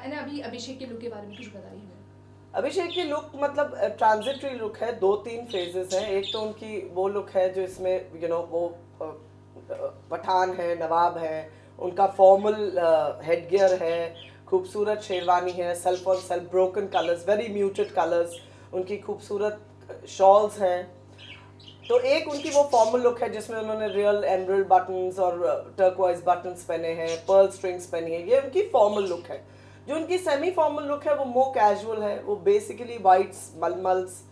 And अभी अभिषेक के look के बारे में कुछ बताइए हमें। अभिषेक की लुक मतलब ट्रांजिटरी लुक है, 2-3 फेजेस हैं। एक तो उनकी वो लुक है जो इसमें वो पठान है, नवाब है, उनका फॉर्मल हेडगियर है, खूबसूरत शेरवानी है, self on self broken colours, very muted colours, उनकी खूबसूरत शॉल्स हैं। तो एक उनकी वो फॉर्मल लुक है जिसमें उन्होंने रियल एमरल्ड बटन्स और टर्क्वाइज बटन्स पहने हैं, पर्ल स्ट्रिंग्स पहनी है, ये उनकी फॉर्मल लुक है। जो उनकी सेमी फॉर्मल लुक है वो मोर कैजुअल है, वो बेसिकली वाइट्स मलमल्स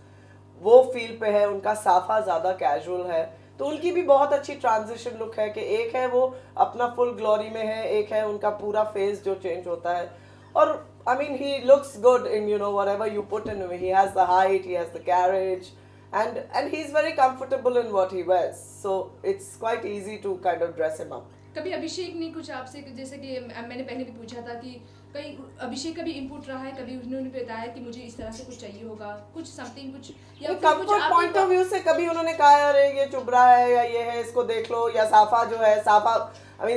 वो फील पे है, उनका साफा ज़्यादा कैजुअल है। तो उनकी भी बहुत अच्छी ट्रांजिशन लुक है कि एक है वो अपना फुल ग्लोरी में है, एक है उनका पूरा फेस जो चेंज होता है। और I mean he looks good in whatever you put in him. He has the height, he has the carriage, and he's very comfortable in what he wears. So it's quite easy to kind of dress him up. कभी अभिषेक ने कुछ आपसे, जैसे कि मैंने पहले भी पूछा था कि कहीं अभिषेक का भी इनपुट रहा है, कभी उन्होंने बताया कि मुझे इस तरह से कुछ चाहिए होगा, कुछ समथिंग कुछ, या फिर कुछ कंफर्ट पॉइंट ऑफ व्यू से कभी उन्होंने कहा अरे ये चुभ रहा है या ये है इसको देख लो, या साफा जो है साफा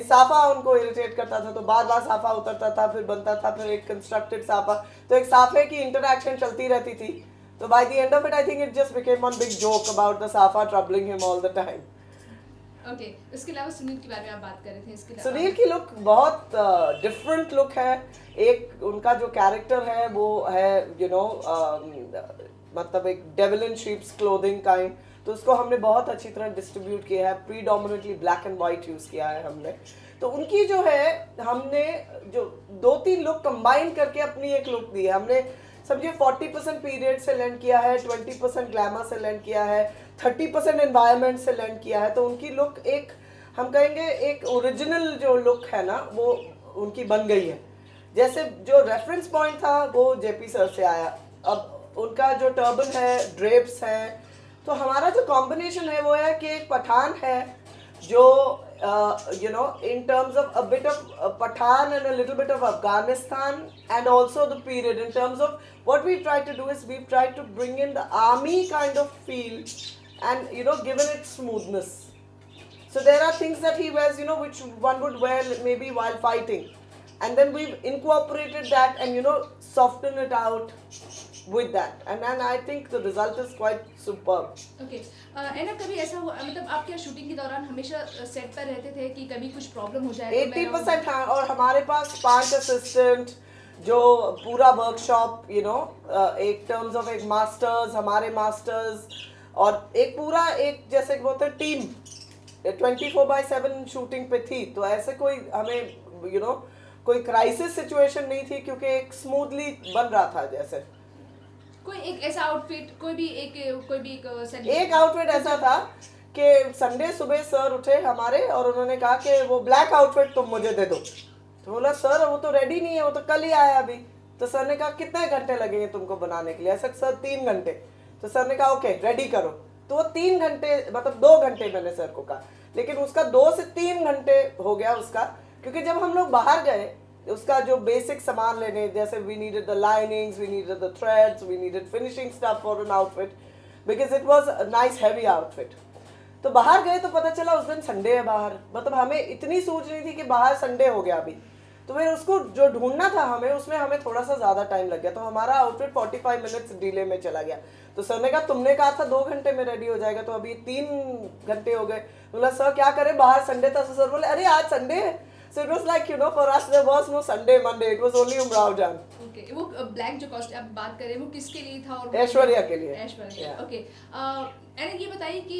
साफा उनको इरिटेट करता था तो बार बार साफा उतरता था, फिर बनता था, फिर एक कंस्ट्रक्टेड साफा, तो एक साफे की इंटरैक्शन चलती रहती थी। तो by the end of it I think it just became one big joke about the साफा troubling him all the time. Okay इसके अलावा सुनील के बारे में आप बात कर रहे थे, इसके अलावा सुनील की लुक बहुत डिफरेंट लुक है। एक उनका जो कैरेक्टर है वो है मतलब एक devil in sheeps clothing kind, तो उसको हमने बहुत अच्छी तरह डिस्ट्रीब्यूट किया है, predominantly black and white use किया है हमने। तो उनकी जो है हमने जो 2-3 लुक कंबाइन करके अपनी एक लुक दी है। हमने समझिए 40% पीरियड से लेंड किया है, 20% ग्लैमर से लेंड किया है, 30% एनवायरनमेंट से लेंड किया है। तो उनकी लुक एक हम कहेंगे एक ओरिजिनल जो लुक है ना वो उनकी बन गई है। जैसे जो रेफरेंस पॉइंट था वो जेपी सर से आया। अब उनका जो टर्बन है, ड्रेप्स हैं, तो हमारा जो कॉम्बिनेशन है वो है कि एक पठान है जो in terms of a bit of Pathan and a little bit of Afghanistan, and also the period in terms of what we try to do is we try to bring in the army kind of feel and given it smoothness. So there are things that he wears which one would wear maybe while fighting, and then we've incorporated that and soften it out with that, and then I think the result is quite superb. Okay and कभी ऐसा हुआ, मतलब आप क्या shooting के दौरान हमेशा set पर रहते थे कि कभी कुछ प्रॉब्लम हो जाए? 80% हाँ, और हमारे पास 5 असिस्टेंट जो पूरा वर्कशॉप एक टर्म्स ऑफ एक मास्टर्स, हमारे मास्टर्स, और एक पूरा एक जैसे बोलते हैं टीम 24/7 शूटिंग पे थी। तो ऐसे कोई हमें कोई क्राइसिस सिचुएशन नहीं थी क्योंकि एक स्मूथली बन रहा था। जैसे कोई एक ऐसा आउटफिट, कोई भी एक आउटफिट ऐसा था कि संडे सुबह सर उठे हमारे और उन्होंने कहा कि वो ब्लैक आउटफिट तुम मुझे दे दो। तो बोला सर वो तो रेडी नहीं है, वो तो कल ही आया अभी। तो सर ने कहा कितने घंटे लगेंगे तुमको बनाने के लिए? ऐसा सर 3 घंटे। तो सर ने कहा ओके रेडी करो। तो वो 3 घंटे मतलब 2 घंटे मैंने सर को कहा, लेकिन उसका 2 से 3 घंटे हो गया उसका, क्योंकि जब हम लोग बाहर गए उसका जो बेसिक सामान लेने, जैसे we needed the linings, we needed the threads, we needed finishing stuff for an outfit because it was a nice heavy outfit. तो बाहर गए तो पता चला उस दिन संडे है बाहर, मतलब हमें इतनी सूझ नहीं थी कि बाहर संडे हो गया अभी। तो फिर उसको जो ढूंढना था हमें, उसमें हमें थोड़ा सा ज़्यादा टाइम लग गया, तो हमारा आउटफिट 45 मिनट्स डिले में चला गया। तो सर ने कहा तुमने कहा था 2 घंटे में रेडी हो जाएगा, तो अभी 3 घंटे हो गए। बोला सर क्या करें, बाहर संडे था। तो सर बोले अरे आज संडे है। So it was like for us there was no Sunday, Monday, it was only Umrao Jan. Okay, वो ब्लैक जो कॉस्ट आप बात कर रहे हैं वो किसके लिए था? और ऐश्वर्या के लिए। ऐश्वर्या, ओके। एंड ये बताइए कि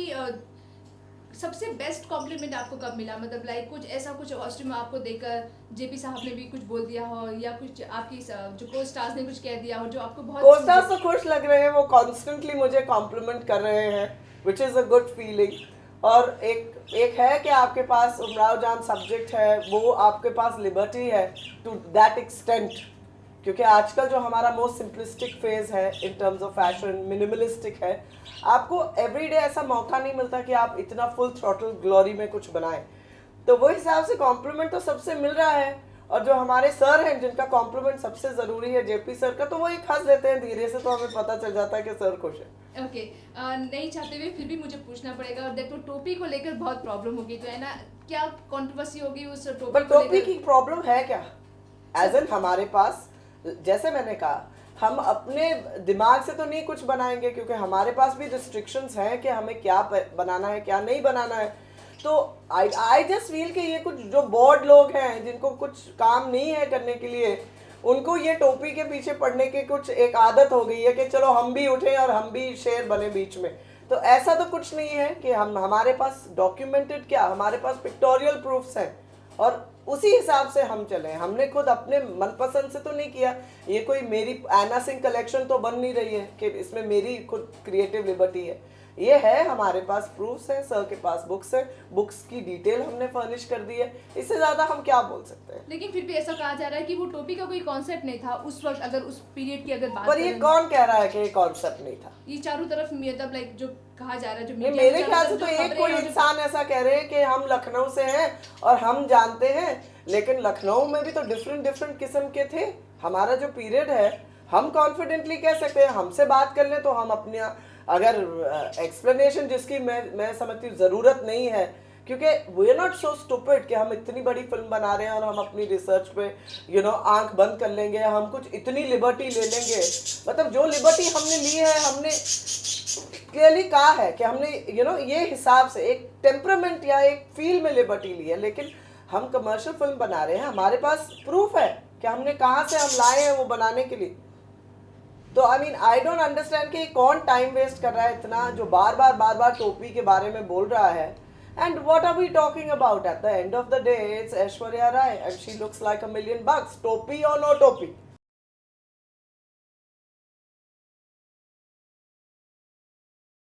सबसे बेस्ट कॉम्प्लीमेंट आपको कब मिला? मतलब लाइक कुछ ऐसा कुछ कॉस्ट्यूम आपको देकर जेपी साहब ने भी कुछ बोल दिया हो, या कुछ आपकी जो को स्टार्स ने कुछ कह दिया हो जो आपको बहुत को स्टार्स तो खुश लग रहे हैं, वो कॉन्स्टेंटली मुझे कॉम्प्लीमेंट कर रहे हैं, which is a good feeling. और एक है कि आपके पास उमराव जान सब्जेक्ट है, वो आपके पास लिबर्टी है टू दैट एक्सटेंट, क्योंकि आजकल जो हमारा मोस्ट सिंपलिस्टिक फेज है in terms of fashion, minimalistic है, आपको एवरीडे ऐसा मौका नहीं मिलता कि आप इतना फुल थ्रॉटल ग्लोरी में कुछ बनाएं। तो वो हिसाब से कॉम्प्लीमेंट तो सबसे मिल रहा है। और जो हमारे सर हैं जिनका कॉम्प्लीमेंट सबसे ज़रूरी है जेपी सर का, तो वो एक हंस देते हैं धीरे से, तो हमें पता चल जाता है कि सर खुश है। ओके नहीं चाहते हुए फिर भी मुझे पूछना पड़ेगा, और देखो टोपी को लेकर बहुत प्रॉब्लम होगी, तो है ना, क्या कंट्रोवर्सी होगी उस टोपी को लेकर? टोपी की प्रॉब्लम है क्या? एज एन हमारे पास जैसे मैंने कहा, हम अपने दिमाग से तो नहीं कुछ बनाएंगे, क्योंकि हमारे पास भी रिस्ट्रिक्शंस हैं कि हमें क्या बनाना है क्या नहीं बनाना है। तो आई जस्ट फील कि ये कुछ जो बोर्ड लोग हैं जिनको कुछ काम नहीं है करने के लिए, उनको ये टोपी के पीछे पड़ने की कुछ एक आदत हो गई है कि चलो हम भी उठें और हम भी शेर बने बीच में। तो ऐसा तो कुछ नहीं है कि हमारे पास डॉक्यूमेंटेड क्या, हमारे पास पिक्टोरियल प्रूफ्स हैं और उसी हिसाब से हम चले। हमने खुद अपने मनपसंद से तो नहीं किया, ये कोई मेरी एना सिंह कलेक्शन तो बन नहीं रही है कि इसमें मेरी खुद क्रिएटिव लिबर्टी है। ये है, हमारे पास प्रूफ्स हैं, सर के पास बुक्स हैं, बुक्स की डिटेल हमने फर्निश कर दी है, इससे ज़्यादा हम क्या बोल सकते हैं। लेकिन फिर भी ऐसा कहा जा रहा है कि वो टोपी का कोई कॉन्सेप्ट नहीं था उस वक्त, अगर उस पीरियड की अगर बात पर ये करें। कौन कह रहा है कि ये कॉन्सेप्ट नहीं था? ये चारों तरफ मतलब लाइक जो कहा जा रहा है, जो नहीं, मीडिया में मेरे चारों ख्याल से तरफ तो जो एक खबरें कोई और जो- इंसान ऐसा कह रहे हैं कि हम लखनऊ से हैं और हम जानते हैं, लेकिन लखनऊ में भी तो डिफरेंट डिफरेंट किस्म के थे। हमारा जो पीरियड है, हम कॉन्फिडेंटली कह सकते हैं, हमसे बात कर ले तो हम अपने, अगर एक्सप्लेनेशन जिसकी मैं समझती हूँ ज़रूरत नहीं है, क्योंकि we are not so stupid कि हम इतनी बड़ी फिल्म बना रहे हैं और हम अपनी रिसर्च पे आंख बंद कर लेंगे, हम कुछ इतनी लिबर्टी ले लेंगे। मतलब जो लिबर्टी हमने ली है, हमने क्लियरली कहा है कि हमने ये हिसाब से एक टेम्परामेंट या एक फील में लिबर्टी ली है, लेकिन हम कमर्शियल फिल्म बना रहे हैं, हमारे पास प्रूफ है कि हमने कहाँ से हम लाए हैं वो बनाने के लिए। तो आई डोंट अंडरस्टैंड कि कौन टाइम वेस्ट कर रहा है इतना, जो बार बार टोपी के बारे में बोल रहा है। And what are we talking about? At the end of the day it's Aishwarya Rai and she looks like $1 million, टोपी और नो टोपी।